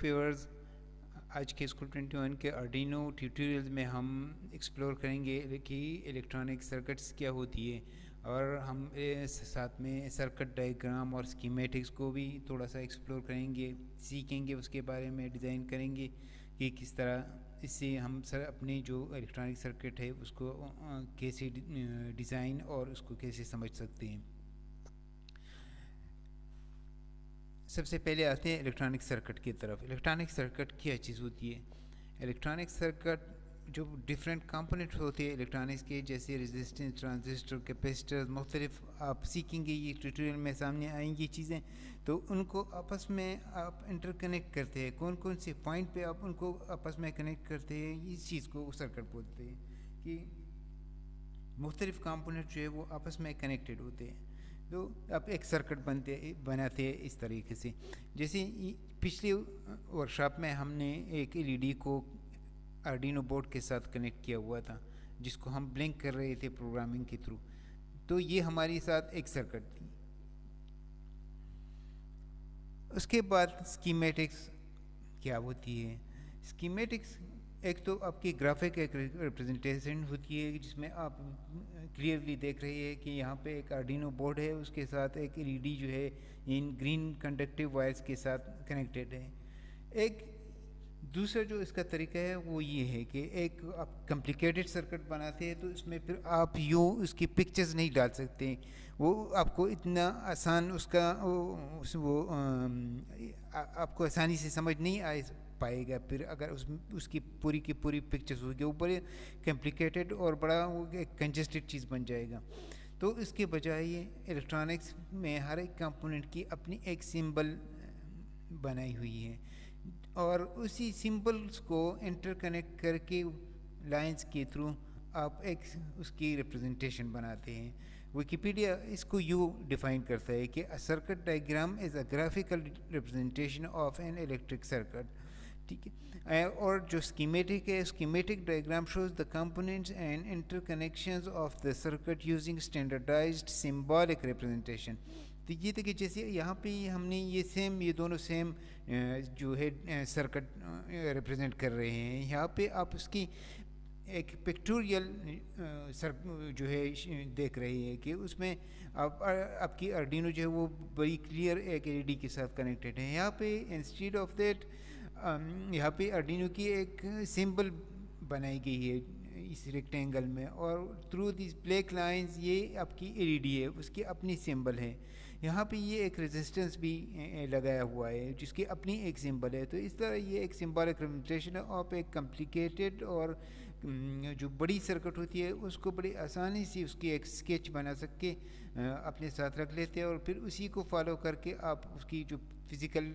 Viewers, آج کے school 21 کے آرڈینو ٹیوٹوریلز میں ہم ایکسپلور کریں گے کہ الیکٹرانک سرکٹس کیا ہوتی ہے، اور ہم ساتھ میں سرکٹ ڈائیگرام اور اسکیمیٹکس کو بھی تھوڑا سا ایکسپلور کریں گے، سیکھیں گے اس کے بارے میں، ڈیزائن کریں گے کہ کس طرح اس سے ہم اپنی جو الیکٹرانک سرکٹ ہے اس کو کیسے ڈیزائن اور اس کو کیسے سمجھ سکتے ہیں۔ سب سے پہلے آتے ہیں الیکٹرانک سرکٹ کی طرف۔ الیکٹرانک سرکٹ کیا چیز ہوتی ہے؟ الیکٹرانک سرکٹ جو ڈفرینٹ کمپوننٹ ہوتے ہیں الیکٹرانکس کے، جیسے ریزسٹنس، ٹرانزسٹر، کیپیسٹر، مختلف آپ سیکھیں گے، یہ ٹیوٹوریل میں سامنے آئیں گی چیزیں، تو ان کو آپس میں آپ انٹر کنیکٹ کرتے ہیں، کون کون سے پوائنٹ پہ آپ ان کو آپس میں کنیکٹ کرتے ہیں، اس چیز کو سرکٹ بولتے ہیں کہ مختلف کمپوننٹ جو ہے وہ آپس میں کنیکٹڈ ہوتے ہیں، تو آپ ایک سرکٹ بناتے ہیں اس طریقے سے۔ جیسے پچھلی ورکشاپ میں ہم نے ایک ایل ای ڈی کو آرڈینو بورڈ کے ساتھ کنیکٹ کیا ہوا تھا، جس کو ہم بلنک کر رہے تھے پروگرامنگ کے تھرو، تو یہ ہماری ساتھ ایک سرکٹ تھی۔ اس کے بعد اسکیمیٹکس کیا ہوتی ہے؟ اسکیمیٹکس ایک تو آپ کی گرافک ایک ریپرزنٹیشن ہوتی ہے، جس میں آپ کلیئرلی دیکھ رہے ہیں کہ یہاں پہ ایک آرڈینو بورڈ ہے، اس کے ساتھ ایک ایل ای ڈی جو ہے ان گرین کنڈکٹیو وائرس کے ساتھ کنیکٹڈ ہے۔ ایک دوسرا جو اس کا طریقہ ہے وہ یہ ہے کہ ایک آپ کمپلیکیٹڈ سرکٹ بناتے ہیں تو اس میں پھر آپ یوں اس کی پکچرز نہیں ڈال سکتے، وہ آپ کو اتنا آسان اس کا وہ آپ کو آسانی سے سمجھ نہیں پائے گا، پھر اگر اس کی پوری کی پوری پکچرز ہوگی، وہ بڑے کمپلیکیٹڈ اور بڑا ایک کنجسٹڈ چیز بن جائے گا۔ تو اس کے بجائے الیکٹرانکس میں ہر ایک کمپوننٹ کی اپنی ایک سمبل بنائی ہوئی ہے، اور اسی سمبلس کو انٹر کنیکٹ کر کے لائنس کے تھرو آپ ایک اس کی ریپرزنٹیشن بناتے ہیں۔ ویکیپیڈیا اس کو یوں ڈیفائن کرتا ہے کہ circuit diagram is a graphical representation of an electric circuit, ٹھیک ہے۔ اور جو اسکیمیٹک ہے، schematic diagram shows the components and interconnections of the circuit using standardized symbolic representation. تو یہ دیکھیے جیسے یہاں پہ ہم نے یہ دونوں سیم جو ہے سرکٹ ریپرزینٹ کر رہے ہیں، یہاں پہ آپ اس کی ایک پکٹوریل جو ہے دیکھ رہے ہیں کہ اس میں آپ کی آرڈینو جو ہے وہ بڑی کلیئر ایک ایل ای ڈی کے ساتھ کنیکٹڈ ہے۔ یہاں پہ انسٹیڈ آف دیٹ یہاں پہ آرڈینو کی ایک سمبل بنائی گئی ہے اس ریکٹینگل میں، اور تھرو دیز بلیک لائنز یہ آپ کی ایل ای ڈی ہے، اس کی اپنی سمبل ہے۔ یہاں پہ یہ ایک ریزسٹنس بھی لگایا ہوا ہے جس کی اپنی ایک سمبل ہے۔ تو اس طرح یہ ایک سمبولک ریپرزنٹیشن آف ایک کمپلیکیٹڈ اور جو بڑی سرکٹ ہوتی ہے اس کو بڑی آسانی سے اس کی ایک اسکیچ بنا سکے اپنے ساتھ رکھ لیتے ہیں، اور پھر اسی کو فالو کر کے آپ اس کی جو فزیکل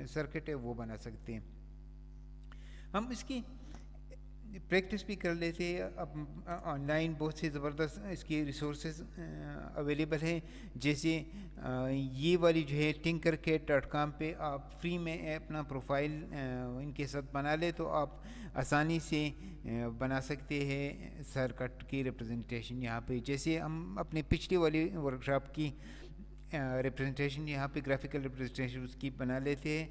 سرکٹ ہے وہ بنا سکتے ہیں۔ ہم اس کی پریکٹس بھی کر لیتے ہیں، اب آن لائن بہت سے زبردست اس کی ریسورسز اویلیبل ہیں، جیسے یہ والی جو ہے tinkercad.com پہ آپ فری میں اپنا پروفائل ان کے ساتھ بنا لے تو آپ آسانی سے بنا سکتے ہیں سرکٹ کی ریپرزنٹیشن۔ یہاں پہ جیسے ہم اپنی پچھلی والی ورکشاپ کی ریپرزنٹیشن یہاں پہ گرافیکل ریپرزنٹیشن اس کی بنا لیتے ہیں،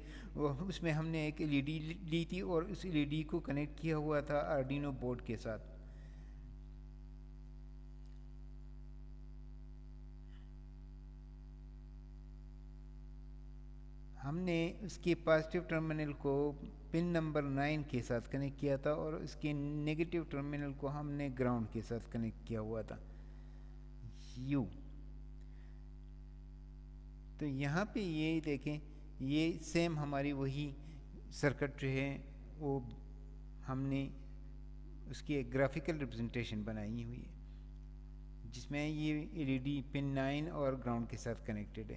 اس میں ہم نے ایک ایل ای ڈی لی تھی اور اس ایل ای ڈی کو کنیکٹ کیا ہوا تھا آرڈینو بورڈ کے ساتھ۔ ہم نے اس کے پازیٹیو ٹرمینل کو پن نمبر 9 کے ساتھ کنیکٹ کیا تھا، اور اس کے نیگیٹو ٹرمینل کو ہم نے گراؤنڈ کے ساتھ کنیکٹ کیا ہوا تھا، یو۔ تو یہاں پہ یہ دیکھیں، یہ سیم ہماری وہی سرکٹ جو ہے وہ ہم نے اس کی ایک گرافیکل ریپرزنٹیشن بنائی ہوئی ہے، جس میں یہ ایل ای ڈی پن 9 اور گراؤنڈ کے ساتھ کنیکٹڈ ہے۔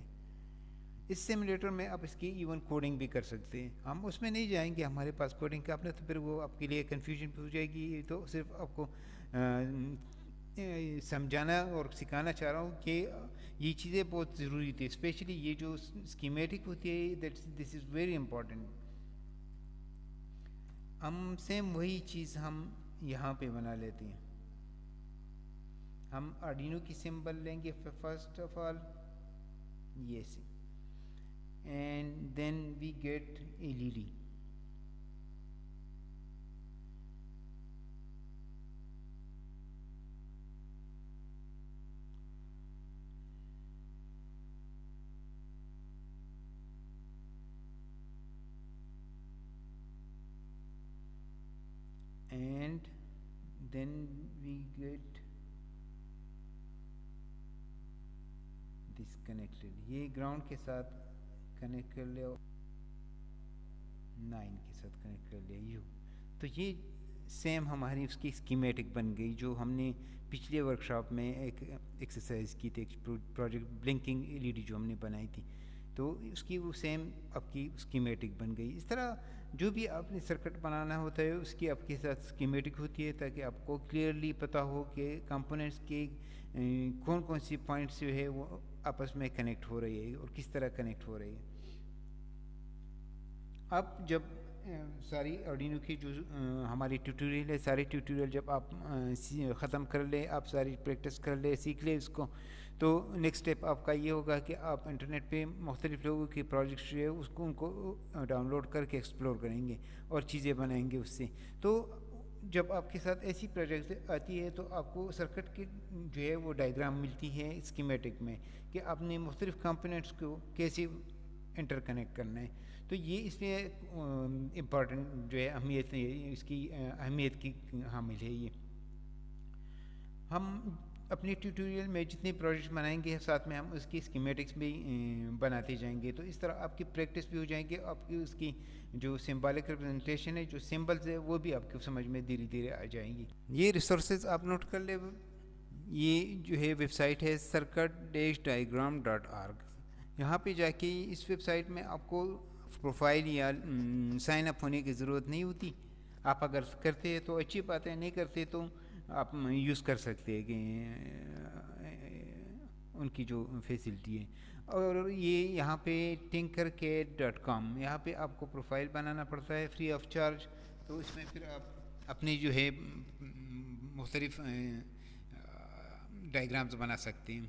اس سیمولیٹر میں آپ اس کی ایون کوڈنگ بھی کر سکتے ہیں، ہم اس میں نہیں جائیں گے، ہمارے پاس کوڈنگ کا اپنا، تو پھر وہ آپ کے لیے کنفیوژن ہو جائے گی، تو صرف آپ کو سمجھانا اور سکھانا چاہ رہا ہوں کہ یہ چیزیں بہت ضروری تھی، اسپیشلی یہ جو اسکیمیٹک ہوتی ہے، دس از ویری امپورٹنٹ۔ ہم سیم وہی چیز ہم یہاں پہ بنا لیتے ہیں، ہم آرڈینو کی سمبل لیں گے فرسٹ آف آل، یہ C, and then we get L E D, and then we get this connected, یہ گراؤنڈ کے ساتھ کنیکٹ کر لیا, 9 کے ساتھ کنیکٹ کر لیا یو. تو یہ سیم ہماری اس کی اسکیمیٹک بن گئی جو ہم نے پچھلے ورکشاپ میں ایک ایکسرسائز کی تھی, ایک پروجیکٹ بلنکنگ LED جو ہم نے بنائی تھی, تو اس کی وہ سیم آپ کی اسکیمیٹک بن گئی. اس طرح جو بھی آپ نے سرکٹ بنانا ہوتا ہے اس کی آپ کے ساتھ اسکیمیٹک ہوتی ہے تاکہ آپ کو کلیئرلی پتہ ہو کہ کمپوننٹس کے کون کون سی پوائنٹس جو ہے وہ آپس میں کنیکٹ ہو رہی ہے اور کس طرح کنیکٹ ہو رہی ہے. اب جب ساری آرڈینو کی جو ہماری ٹیوٹوریل ہے, ساری ٹیوٹوریل جب آپ ختم کر لیں, آپ ساری پریکٹس کر لیں, سیکھ لیں اس کو, تو نیکسٹ اسٹیپ آپ کا یہ ہوگا کہ آپ انٹرنیٹ پہ مختلف لوگوں کے پروجیکٹس جو ہے اس کو ان کو ڈاؤن لوڈ کر کے ایکسپلور کریں گے اور چیزیں بنائیں گے اس سے. تو جب آپ کے ساتھ ایسی پروجیکٹ آتی ہے تو آپ کو سرکٹ کی جو ہے وہ ڈائیگرام ملتی ہے اسکیمیٹک میں کہ آپ نے مختلف کمپوننٹس کو کیسے انٹر کنیکٹ کرنا ہے. تو یہ اس لیے امپورٹنٹ جو ہے اہمیت, اس کی اہمیت کی حامل ہے. یہ ہم اپنی ٹیوٹوریل میں جتنے پروجیکٹس بنائیں گے ساتھ میں ہم اس کی اسکیمیٹکس بھی بناتے جائیں گے, تو اس طرح آپ کی پریکٹس بھی ہو جائیں گے, آپ کی اس کی جو سمبولک ریپرزنٹیشن ہے, جو سمبلز ہے, وہ بھی آپ کو سمجھ میں دھیرے دھیرے آ جائیں گی. یہ ریسورسز آپ نوٹ کر لیں. یہ جو ہے ویب سائٹ ہے circuit-diagram.org. یہاں پہ جا کے اس ویب سائٹ میں آپ کو پروفائل یا سائن اپ ہونے کی ضرورت نہیں ہوتی. آپ اگر کرتے ہیں تو اچھی بات ہے, نہیں کرتے تو آپ یوز کر سکتے ہیں کہ ان کی جو فیسلٹی ہے. اور یہ یہاں پہ tinkercad.com, یہاں پہ آپ کو پروفائل بنانا پڑتا ہے فری آف چارج. تو اس میں پھر آپ اپنی جو ہے مختلف ڈائیگرامز بنا سکتے ہیں.